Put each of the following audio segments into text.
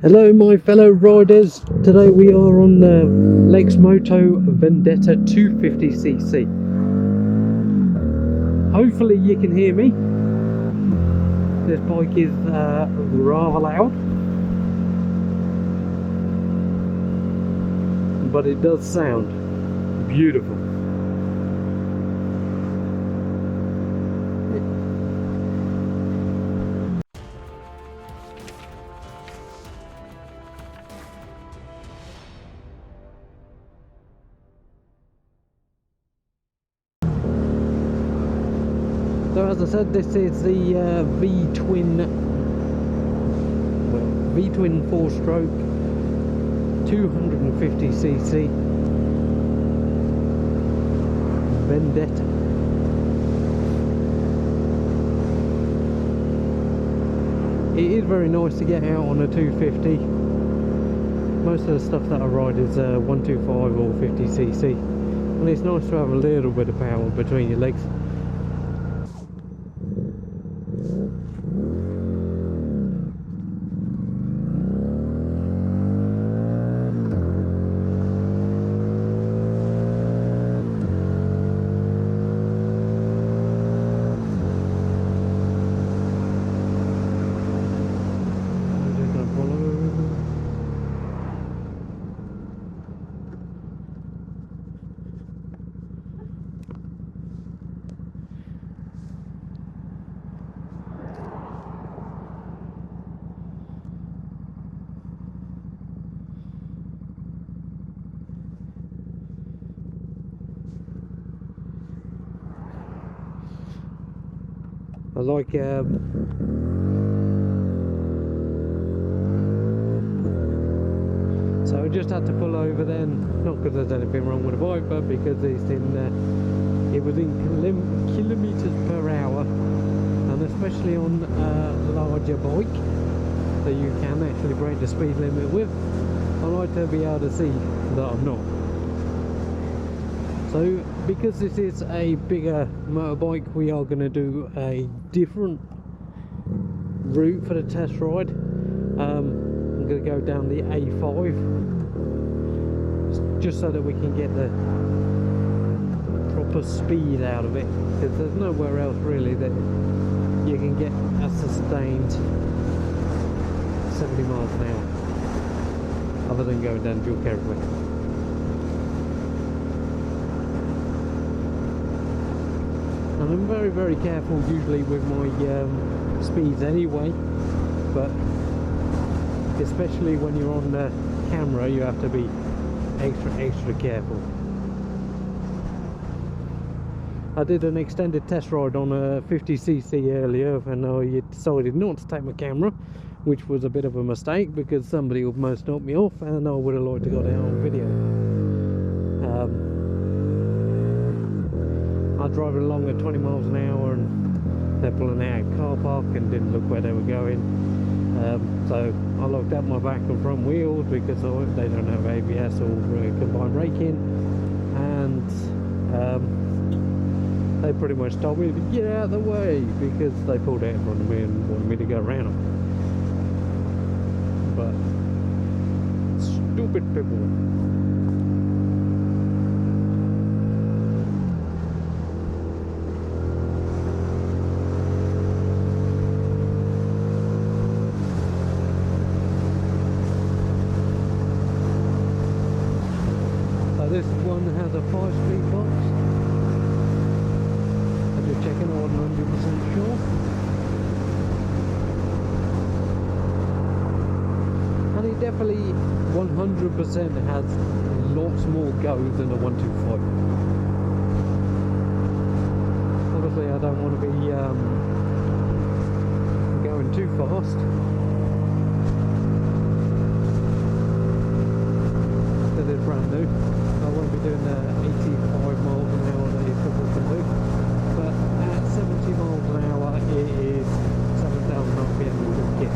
Hello my fellow riders, today we are on the Lexmoto Vendetta 250cc. Hopefully you can hear me. This bike is rather loud, but it does sound beautiful. So as I said, this is the V-twin 4-stroke 250cc Vendetta. It is very nice to get out on a 250. Most of the stuff that I ride is 125 or 50cc, and it's nice to have a little bit of power between your legs. I like so I just had to pull over then, not because there's anything wrong with the bike, but because it's it was in kilometers per hour, and especially on a larger bike that you can actually break the speed limit with, I like to be able to see that I'm not. So because this is a bigger motorbike, we are going to do a different route for the test ride. I'm going to go down the A5 just so that we can get the proper speed out of it, because there's nowhere else really that you can get a sustained 70 miles an hour other than going down dual carriageway. And I'm very, very careful usually with my speeds anyway, but especially when you're on the camera, you have to be extra careful. I did an extended test ride on a 50cc earlier, and I decided not to take my camera, which was a bit of a mistake because somebody almost knocked me off, and I would have liked to got it on video. I drove along at 20 miles an hour and they're pulling out of car park and didn't look where they were going. So I locked up my back and front wheels because they don't have ABS or combined braking, and they pretty much told me to get out of the way because they pulled out in front of me and wanted me to go around them. But stupid people. This one has a 5-speed box. I'm just checking, I wasn't 100% sure. And it definitely 100% has lots more go than a 125. Obviously I don't want to be going too fast. Because it's brand new. I won't be doing the 85 miles an hour that you're supposed to do, but at 70 miles an hour it is 7,000 RPM you can get.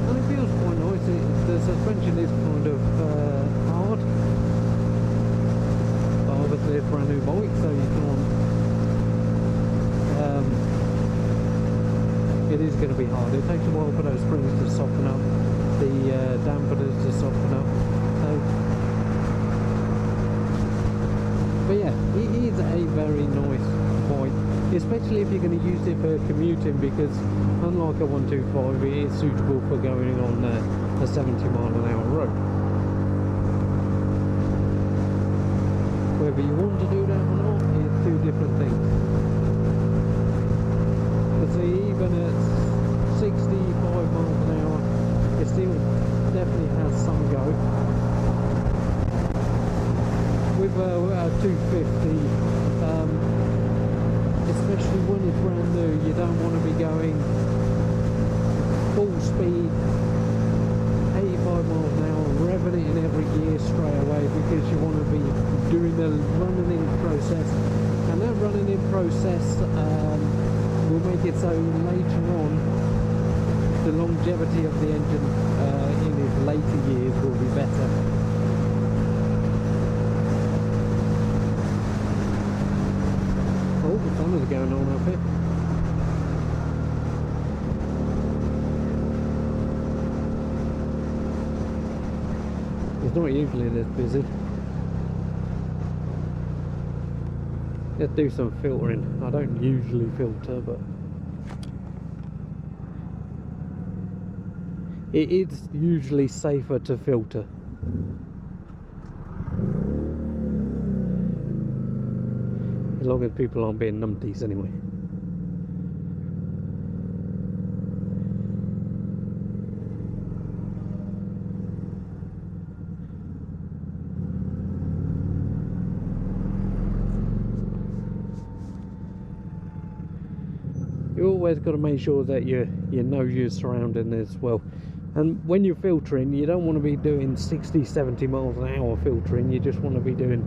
And it feels quite nice. The suspension is kind of hard, new bike, so you can't. It is going to be hard. It takes a while for those springs to soften up, the dampeners to soften up. So, but yeah, it is a very nice bike, especially if you're going to use it for commuting, because unlike a 125, it is suitable for going on a 70-mile-an-hour road. Whether you want to do that or not is two different things. But see, even at 65 miles an hour, it still definitely has some go. With a 250, especially when it's brand new, you don't want to be going full speed, 85 miles an hour, revving it in every gear straight away, because you want to be doing the running in process, and that running in process will make it so later on the longevity of the engine in its later years will be better. Oh, the sun is going on up here. It's not usually this busy. Let's do some filtering. I don't usually filter, but it is usually safer to filter. As long as people aren't being numpties anyway. You always got to make sure that you know your surrounding as well. And when you're filtering, you don't want to be doing 60-70 miles an hour filtering. You just want to be doing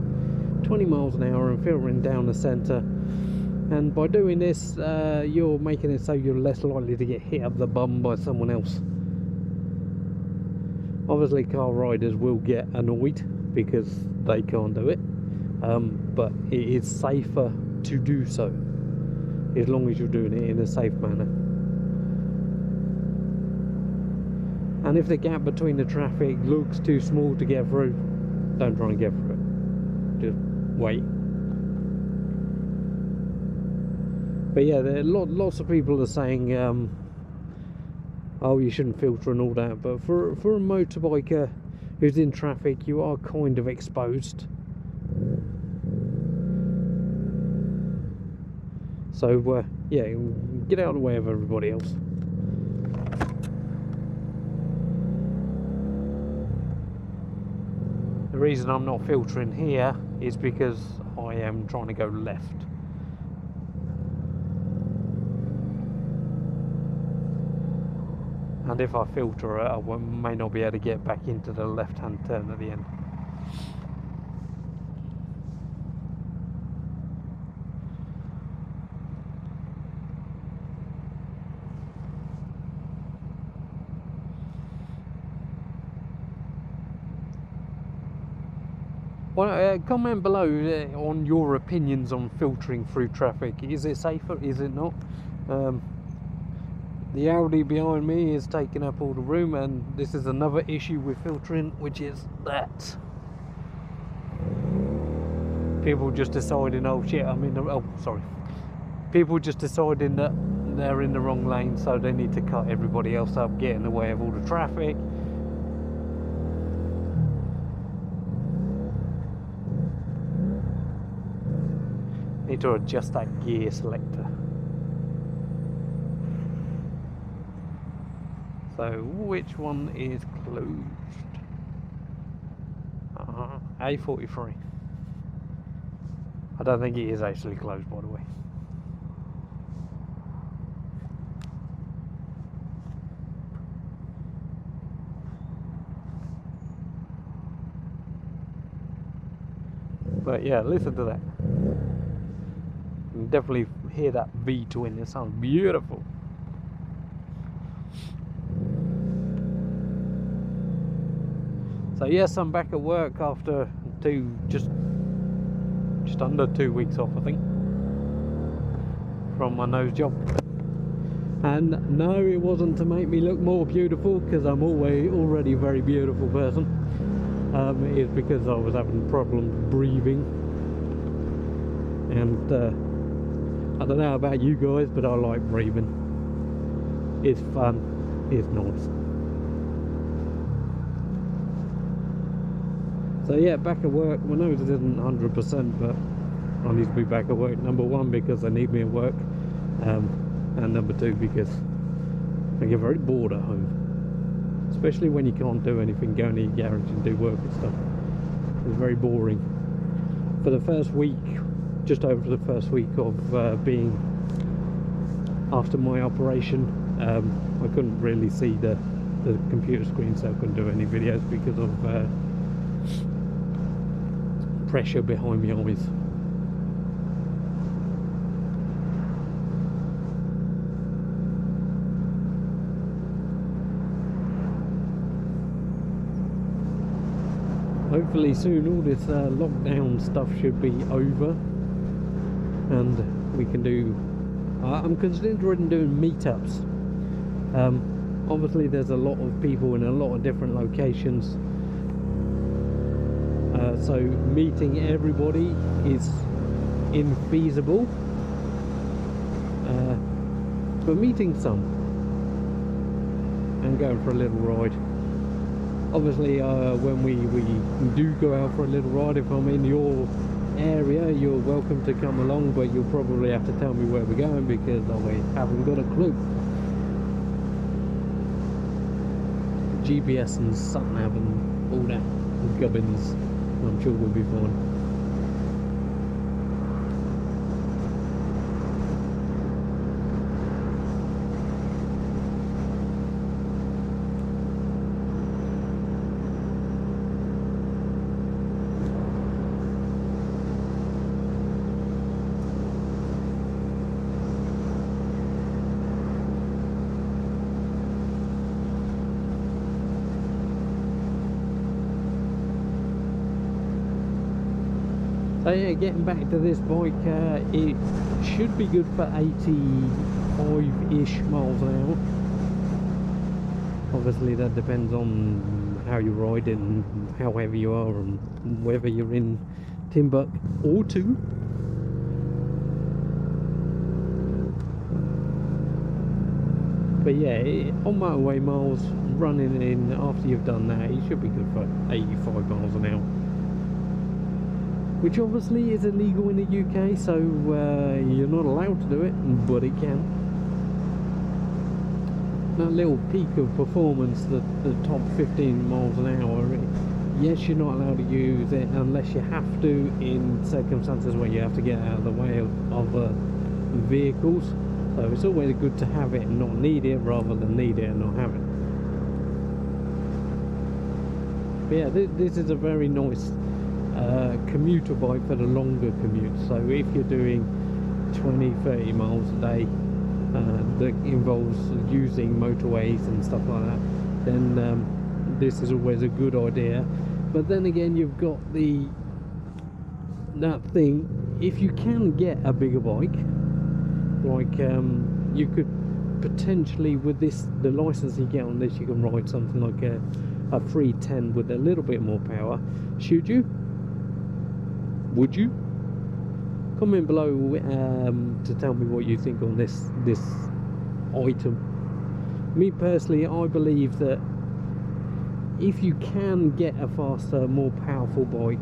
20 miles an hour and filtering down the centre. And by doing this, you're making it so you're less likely to get hit up the bum by someone else. Obviously, car riders will get annoyed because they can't do it, but it is safer to do so, as long as you're doing it in a safe manner. And if the gap between the traffic looks too small to get through, don't try and get through it. Just wait. But yeah, there are lots of people are saying, oh, you shouldn't filter and all that. But for a motorbiker who's in traffic, you are kind of exposed. So yeah, get out of the way of everybody else. The reason I'm not filtering here is because I am trying to go left. And if I filter it, I may not be able to get back into the left-hand turn at the end. Well, comment below on your opinions on filtering through traffic. Is it safer? Is it not? The Audi behind me is taking up all the room, and this is another issue with filtering, which is that people just deciding, oh shit, I'm in the, oh sorry, people just deciding that they're in the wrong lane, so they need to cut everybody else up, get in the way of all the traffic. Need to adjust that gear selector. So which one is closed? A43. I don't think it is actually closed, by the way. But yeah, listen to that. You can definitely hear that V-twin. It sounds beautiful. So yes, I'm back at work after just just under 2 weeks off, I think, from my nose job. And no, it wasn't to make me look more beautiful, because I'm already a very beautiful person. It's because I was having problems breathing, and I don't know about you guys, but I like breathing. It's fun, it's nice. So yeah, back at work. My nose isn't 100%, but I need to be back at work. Number one, because they need me at work, and number two, because I get very bored at home, especially when you can't do anything, go in your garage and do work and stuff. It's very boring. For the first week, just over the first week of being after my operation, I couldn't really see the computer screen, so I couldn't do any videos because of pressure behind my eyes. Hopefully soon all this lockdown stuff should be over, and we can do I'm considering doing meetups. Obviously there's a lot of people in a lot of different locations, so meeting everybody is infeasible, but meeting some and going for a little ride. Obviously when we do go out for a little ride, if I'm in your area, you're welcome to come along, but you'll probably have to tell me where we're going, because I haven't got a clue. GPS and sat-nav and all that gubbins, I'm sure we'll be fine. So yeah, getting back to this bike, it should be good for 85-ish miles an hour. Obviously that depends on how you ride it and how heavy you are, and whether you're in Timbuktu. But yeah, on motorway miles, running in after you've done that, it should be good for 85 miles an hour. Which obviously is illegal in the UK, so you're not allowed to do it, but it can. That little peak of performance, the top 15 miles an hour, yes, you're not allowed to use it unless you have to in circumstances where you have to get out of the way of other vehicles. So it's always good to have it and not need it, rather than need it and not have it. But yeah, this is a very nice commuter bike for the longer commute. So if you're doing 20-30 miles a day that involves using motorways and stuff like that, then this is always a good idea. But then again, you've got that thing, if you can get a bigger bike, like you could potentially, with this, the license you get on this, you can ride something like a 310 with a little bit more power. Should you? Would you? Comment below to tell me what you think on this item. Me personally, I believe that if you can get a faster, more powerful bike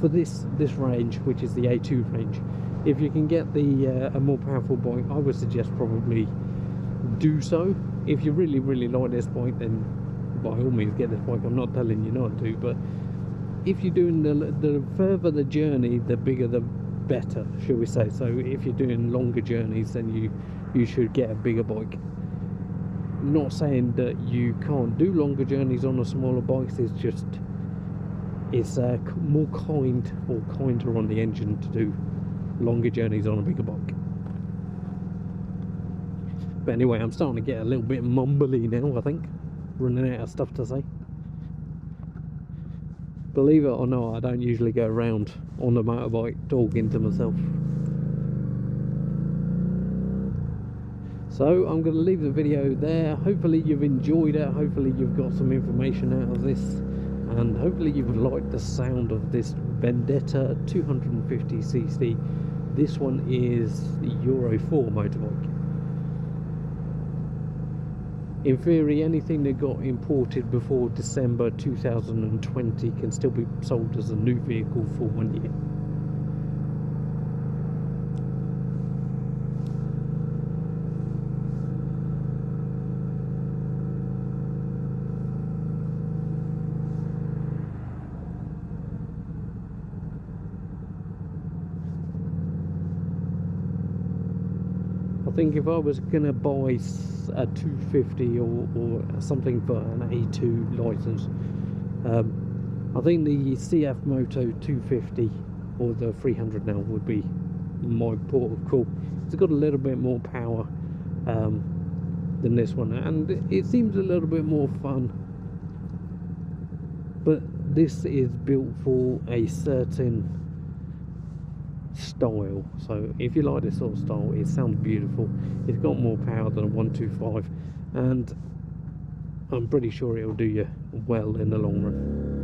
for this range, which is the A2 range, if you can get a more powerful bike, I would suggest probably do so. If you really like this bike, then by all means get this bike. I'm not telling you not to, but if you're doing the further the journey, the bigger the better, shall we say. So if you're doing longer journeys, then you should get a bigger bike. Not saying that you can't do longer journeys on a smaller bike, it's just it's more kinder on the engine to do longer journeys on a bigger bike. But anyway, I'm starting to get a little bit mumbly now, I think, running out of stuff to say. Believe it or not, I don't usually go around on the motorbike talking to myself. So I'm going to leave the video there. Hopefully you've enjoyed it, hopefully you've got some information out of this, and hopefully you've liked the sound of this Vendetta 250cc. This one is the Euro 4 motorbike. In theory, anything that got imported before December 2020 can still be sold as a new vehicle for 1 year. I think if I was going to buy a 250 or something for an A2 license, I think the CF Moto 250 or the 300 now would be my port of call. It's got a little bit more power than this one, and it seems a little bit more fun, but this is built for a certain style. So if you like this sort of style, it sounds beautiful. It's got more power than a 125, and I'm pretty sure it'll do you well in the long run.